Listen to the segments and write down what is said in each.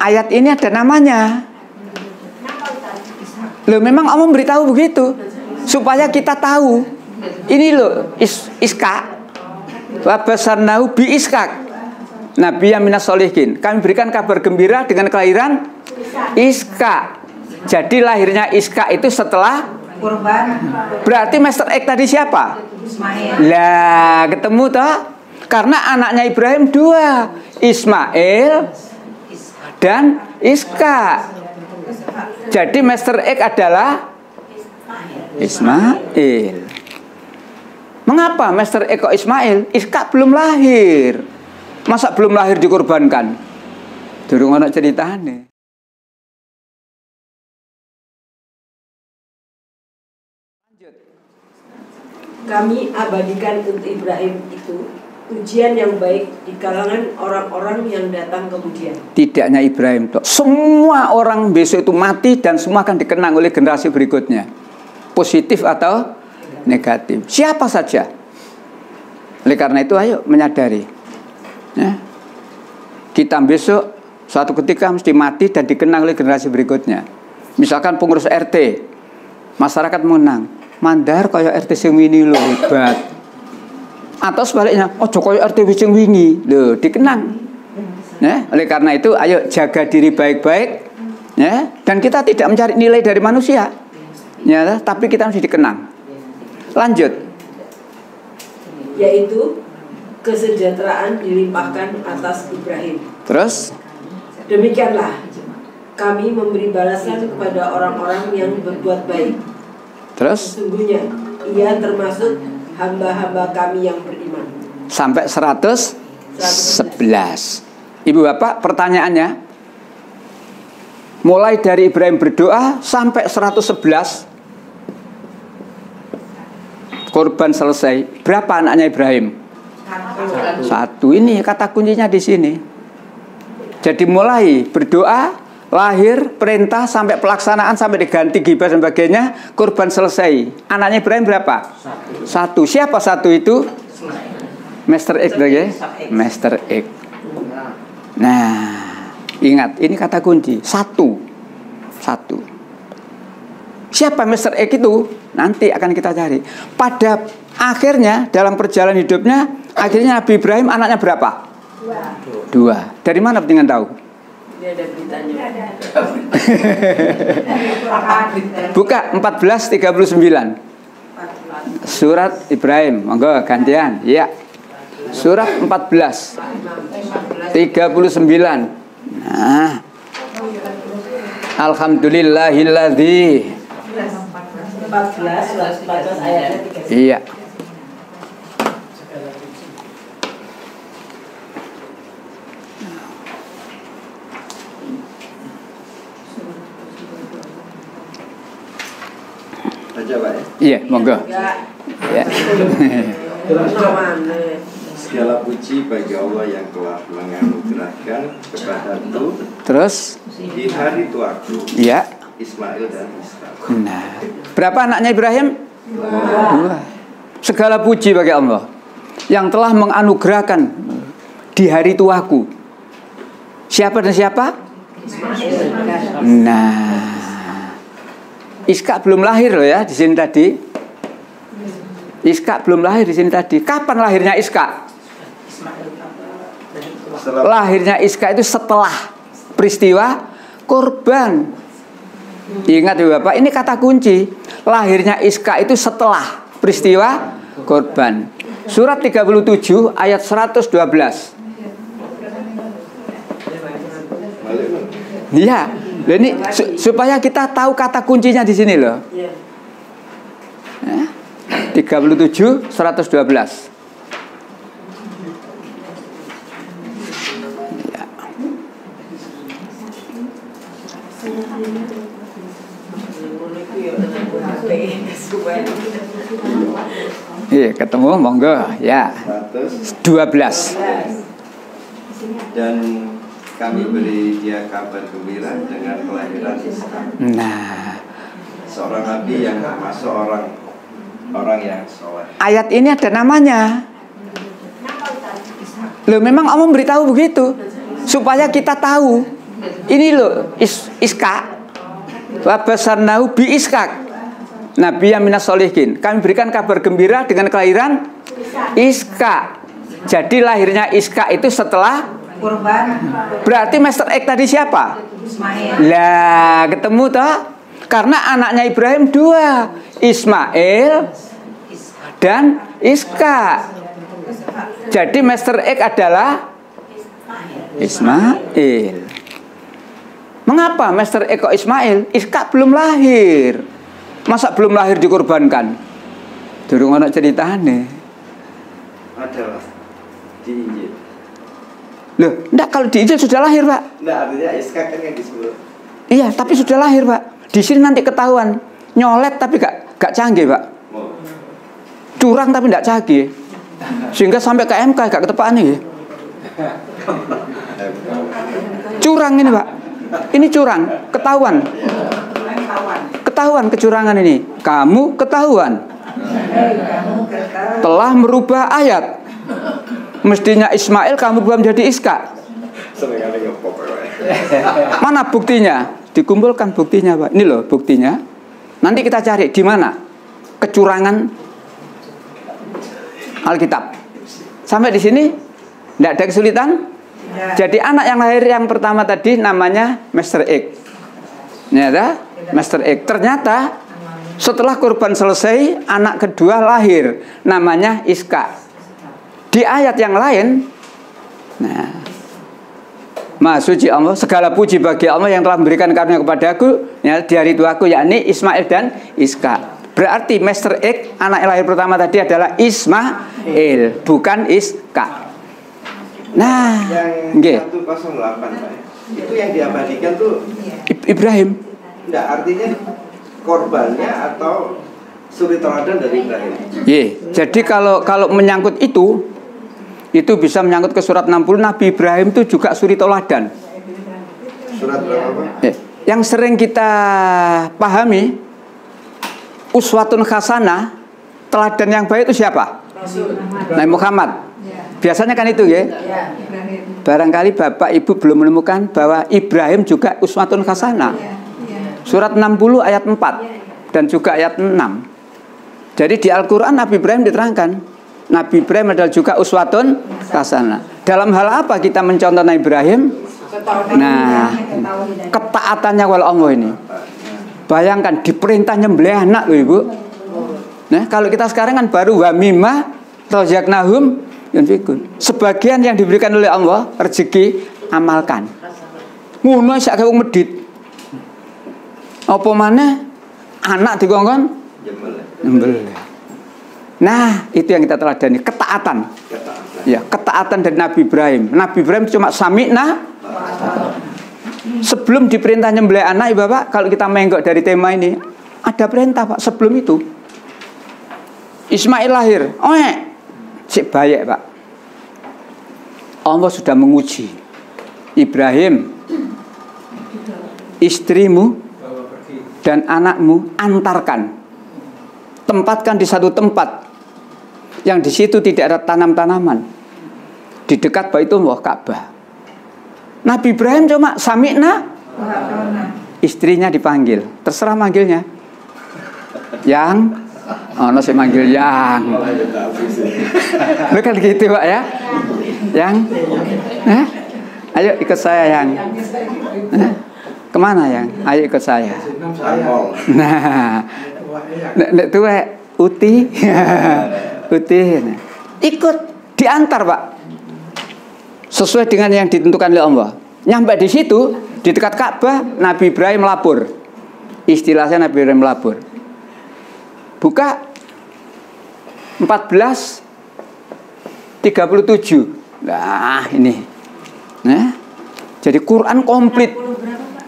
ayat ini ada namanya. Loh, memang Allah memberitahu begitu supaya kita tahu. Ini loh Iskak. Wa basarnahu bi Iskak. Nabi yang minas solihin. Kami berikan kabar gembira dengan kelahiran Iskak. Jadi lahirnya Iskak itu setelah kurban. Berarti Master X tadi siapa? Ismail. Lah, ketemu toh? Karena anaknya Ibrahim dua, Ismail dan Iskak. Jadi Master X adalah Ismail. Mengapa Master X kok Ismail? Iskak belum lahir. Masa belum lahir dikorbankan? Durung ana ceritane. Kami abadikan untuk Ibrahim itu ujian yang baik di kalangan orang-orang yang datang kemudian. Tidak hanya Ibrahim, toh. Semua orang besok itu mati dan semua akan dikenang oleh generasi berikutnya. Positif atau negatif. Siapa saja. Oleh karena itu ayo menyadari. Ya. Kita besok suatu ketika mesti mati dan dikenang oleh generasi berikutnya. Misalkan pengurus RT, masyarakat mengenang. Mandar kaya RT sing wingi lho hebat. Atau sebaliknya, ojo kaya RT sing wingi lho dikenang. Ya, oleh karena itu ayo jaga diri baik-baik ya, dan kita tidak mencari nilai dari manusia. Ya, tapi kita mesti dikenang. Lanjut. Yaitu kesejahteraan dilimpahkan atas Ibrahim. Terus Demikianlah kami memberi balasan kepada orang-orang yang berbuat baik. Terus Sesungguhnya ia termasuk hamba-hamba kami yang beriman. Sampai 111. Ibu bapak, pertanyaannya, mulai dari Ibrahim berdoa sampai 111 korban selesai. Berapa anaknya Ibrahim? Satu. Ini kata kuncinya di sini. Jadi mulai berdoa, lahir, perintah, sampai pelaksanaan, sampai diganti gibah dan sebagainya, korban selesai. Anaknya Ibrahim berapa? Satu. Siapa satu itu? Master X lagi. Master X. Nah, ingat, ini kata kunci. Satu. Siapa Master X itu? Nanti akan kita cari. Pada akhirnya, dalam perjalanan hidupnya, akhirnya Nabi Ibrahim anaknya berapa? Dua. Dari mana pentingan tahu? Ini ada beritanya. Buka 14:39. Surat Ibrahim. Monggo gantian. Ya. Surat 14:39. Nah. Alhamdulillahilladzi 14 ayatnya 3. Iya. Aja Pak ya? Iya, monggo. Ya. Segala puji bagi Allah yang telah menganugerahkan kepadaku. Terus Di hari tuaku, ya. Ismail dan Ishak. Nah, berapa anaknya Ibrahim? Dua. Segala puji bagi Allah yang telah menganugerahkan di hari tuaku. Siapa dan siapa? Nah, Iskak belum lahir loh ya di sini tadi. Iskak belum lahir di sini tadi. Kapan lahirnya Iskak? Lahirnya Iskak itu setelah peristiwa korban. Ingat ya Bapak, ini kata kunci. Lahirnya Iskak itu setelah peristiwa korban. Surat 37 ayat 112. Iya, ini supaya kita tahu kata kuncinya di sini loh. 37 112. Ya. Iya, ketemu monggo ya. 12. Dan kami beri dia kabar gembira dengan kelahiran Ishak. Nah, Seorang nabi yang termasuk orang yang soleh. ayat ini ada namanya. Loh, memang Allah memberitahu begitu supaya kita tahu. Ini loh Iskak. Wa basarnahu bi Iskak. Nabi yang minas solihin. Kami berikan kabar gembira dengan kelahiran Iskak. Jadi lahirnya Iskak itu setelah kurban. Berarti Master X tadi siapa? Ismail. Lah, ketemu toh? Karena anaknya Ibrahim dua, Ismail dan Iskak. Jadi Master X adalah Ismail. Mengapa Master X kok Ismail? Iskak belum lahir. Masa belum lahir dikorbankan? Durung ana ceritane. Ada di Injil. Loh, enggak, kalau di Injil sudah lahir, Pak. Enggak, artinya Iskak kan yang disebut. Iya, tapi sudah lahir, Pak. Di sini nanti ketahuan. Nyolet tapi gak canggih, Pak. Oh. Curang tapi gak canggih. Sehingga sampai ke MK gak ketepaan nih. Curang ini, Pak. Ini curang, ketahuan. Ketahuan kecurangan ini. Kamu ketahuan telah merubah ayat. Mestinya Ismail kamu berubah menjadi Iskak. Mana buktinya? Dikumpulkan buktinya, Pak. Ini loh buktinya. Nanti kita cari di mana kecurangan Alkitab. Sampai di sini tidak ada kesulitan. Jadi anak yang lahir yang pertama tadi namanya Master X. Ternyata Master X. Ternyata setelah kurban selesai, anak kedua lahir, namanya Iskak. Di ayat yang lain, nah, Maha suci Allah, segala puji bagi Allah yang telah memberikan karunia kepadaku, ya, di hari tuaku, yakni Ismail dan Iskak. Berarti Master X, anak yang lahir pertama tadi adalah Ismail, bukan Iskak. Nah, yang 108, Pak. Itu yang diabadikan tuh Ibrahim. enggak, artinya korbannya atau suri teladan dari Ibrahim. Jadi kalau menyangkut itu bisa menyangkut ke surat 60. Nabi Ibrahim itu juga suri teladan. Surat berapa, Pak? Yang sering kita pahami uswatun hasanah, teladan yang baik itu siapa? Nabi Muhammad. Biasanya kan itu ya. Barangkali Bapak Ibu belum menemukan bahwa Ibrahim juga uswatun hasanah. Surat 60 ayat 4 dan juga ayat 6. Jadi di Al-Quran Nabi Ibrahim diterangkan, Nabi Ibrahim adalah juga uswatun hasanah. Dalam hal apa kita mencontoh Nabi Ibrahim? Nah, ketaatannya wal Allah ini. Bayangkan diperintah nyembelih anak loh, Ibu. Nah, kalau kita sekarang kan baru wa mimma razaqnahum yunfikun. Sebagian yang diberikan oleh Allah rezeki amalkan. Ngono sak kaya wong medhit. Apa maneh anak dikongkon nyembelih. Nah, itu yang kita teladani, ketaatan. Ya, ketaatan dari Nabi Ibrahim. Nabi Ibrahim cuma sami'na. Sebelum diperintah nyembelih anak, Bapak, kalau kita menggok dari tema ini, ada perintah, Pak, sebelum itu. Ismail lahir. Sik bayek, Pak. Allah sudah menguji Ibrahim, istrimu dan anakmu antarkan, tempatkan di satu tempat yang di situ tidak ada tanam-tanaman, di dekat Baitullah Ka'bah. Nabi Ibrahim cuma sami'na, istrinya dipanggil, terserah manggilnya. Yang sih manggil yang. Bukan gitu, Pak ya. Yang ayo ikut saya yang. Kemana yang? Ayo ikut saya. Nah, nek tuwe Uti. Uti. Ikut diantar, Pak. Sesuai dengan yang ditentukan oleh Allah. Nyampe di situ, di dekat Ka'bah, Nabi Ibrahim lapor. Istilahnya Nabi Ibrahim lapor. Buka 14:37. Nah, ini. Nah, jadi Quran komplit.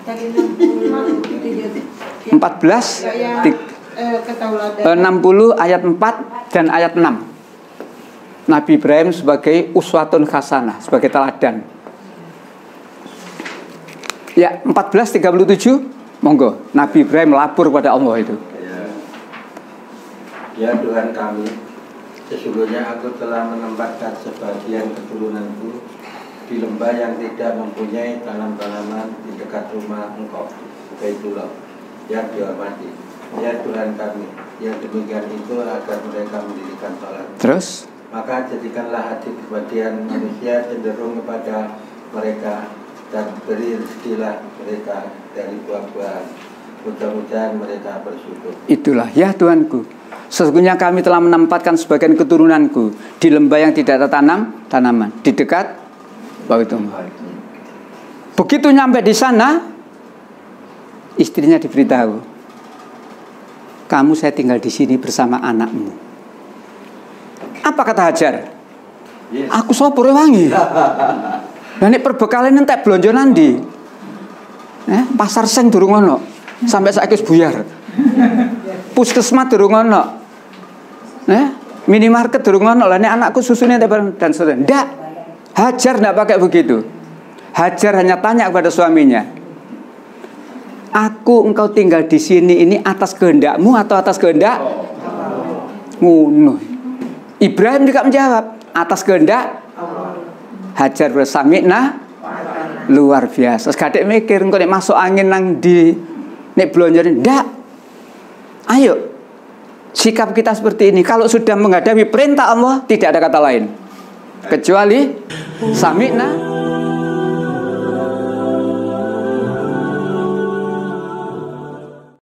60 ayat 4 dan ayat 6. Nabi Ibrahim sebagai uswatun hasanah, sebagai teladan. Ya, 14:37, monggo. Nabi Ibrahim lapor kepada Allah itu. Ya Tuhan kami, sesungguhnya aku telah menempatkan sebagian keturunanku di lembah yang tidak mempunyai tanam-tanaman di dekat rumah engkau, Baitullah, yang dihormati. Ya Tuhan kami, yang demikian itu agar mereka mendirikan salat. Terus? Maka jadikanlah hati kebahagiaan manusia cenderung kepada mereka, dan beri rezekilah mereka dari buah-buahan. Mudah-mudahan mereka bersyukur. Itulah, ya Tuhanku, sesungguhnya kami telah menempatkan sebagian keturunanku di lembah yang tidak ada tanaman, di dekat Baitullah. Begitu nyampe di sana, istrinya diberitahu, kamu saya tinggal di sini bersama anakmu. Apa kata Hajar? Yes. Aku sopore wangi. Lah nek perbekalan entek blonjo nandi? Pasar seng durung ono. Sampai saiki wis buyar. Puskesmas durung ono. Minimarket durung ono. Lah nek anakku susune dan seterusnya. Ndak. Hajar ndak pakai begitu. Hajar hanya tanya kepada suaminya, aku engkau tinggal di sini ini atas kehendakmu atau atas kehendak? Ngono. Ibrahim juga menjawab, atas kehendak Hajar bersamikna. Luar biasa. Gadek mikir engko nek masuk angin nang di nek blonjone ndak. Ayo. Sikap kita seperti ini. Kalau sudah menghadapi perintah Allah, tidak ada kata lain kecuali samikna